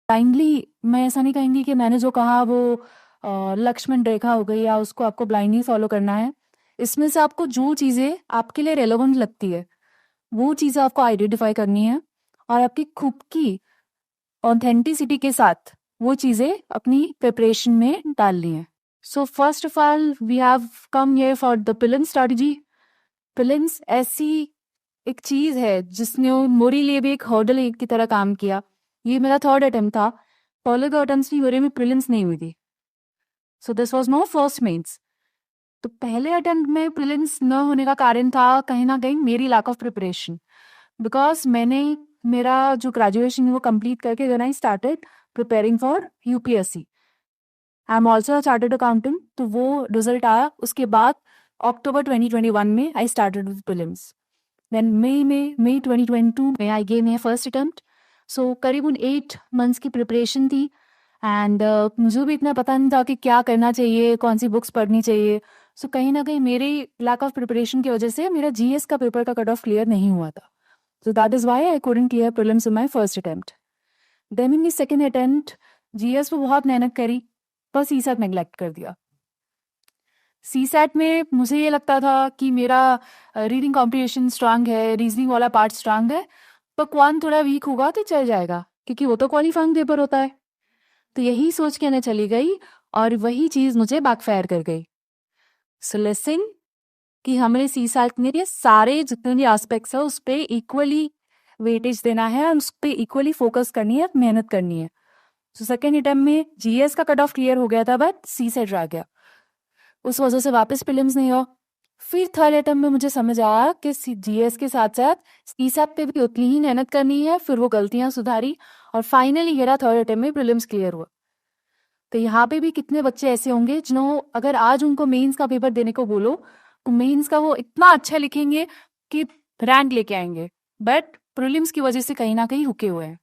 Blindly मैं ऐसा नहीं कहेंगी कि मैंने जो कहा वो लक्ष्मण रेखा हो गई या उसको आपको ब्लाइंडली फॉलो करना है। इसमें से आपको जो चीज़ें आपके लिए रेलेवेंट लगती है वो चीज़ें आपको आइडेंटिफाई करनी है और आपकी खुद की ऑथेंटिसिटी के साथ वो चीज़ें अपनी प्रिपरेशन में डालनी है। So first of all we have come here for the pilling strategy. Pillings ऐसी एक चीज़ है जिसने मेरे लिए भी एक हर्डल की तरह काम किया। ये मेरा थर्ड अटेम्प्ट था। पहले दो अटेम्प्ट्स भी मेरे में प्रीलिम्स नहीं हुई थी। So this was no first mains. तो पहले अटेम्प्ट में प्रीलिम्स न होने का कारण था कहीं ना कहीं मेरी लैक ऑफ प्रिपरेशन। बिकॉज मैंने मेरा जो ग्रेजुएशन है वो कंप्लीट करके then I started preparing for UPSC. I am also a chartered accountant. तो वो रिजल्ट आया उसके बाद अक्टूबर 2021 में I started with prelims. Then May 2022 में I gave my first attempt. So करीबन 8 मंथ्स की प्रिपरेशन थी। एंड मुझे भी इतना पता नहीं था कि क्या करना चाहिए, कौन सी बुक्स पढ़नी चाहिए। सो कहीं ना कहीं मेरी लैक ऑफ प्रिपरेशन की वजह से मेरा जीएस का पेपर का कट ऑफ क्लियर नहीं हुआ था। So that is why I couldn't clear prelims in my first attempt. Then in second attempt GS पे बहुत मेहनत करी पर सीसैट नेग्लेक्ट कर दिया। सीसैट में मुझे ये लगता था कि मेरा रीडिंग कॉम्प्रिहेंशन स्ट्रांग है, रीजनिंग वाला पार्ट स्ट्रांग है, पर क्वांट थोड़ा वीक होगा तो चल जाएगा क्योंकि वो तो क्वालिफाइंग पेपर होता है। तो यही सोच के मैं चली गई और वही चीज़ मुझे बैकफायर कर गई। सो लेसन कि हमें सीसैट में ये सारे जितने भी एस्पेक्ट्स है उस पर इक्वली वेटेज देना है और उस पर इक्वली फोकस करनी है, मेहनत करनी है। सो सेकेंड अटेम्प्ट में जीएस का कट ऑफ क्लियर हो गया था बट सीसैट रह गया, उस वजह से वापस प्रीलिम्स नहीं हुआ। फिर थर्ड अटेम्प्ट में मुझे समझ आया कि जीएस के साथ साथ सीसैट पे भी उतनी ही मेहनत करनी है। फिर वो गलतियां सुधारी और फाइनली मेरा थर्ड अटेम्प्ट में प्रीलिम्स क्लियर हुआ। तो यहाँ पे भी कितने बच्चे ऐसे होंगे जिन्हों अगर आज उनको मेंस का पेपर देने को बोलो तो मेंस का वो इतना अच्छा लिखेंगे कि रैंक लेके आएंगे, बट प्रीलिम्स की वजह से कहीं ना कहीं रुके हुए हैं।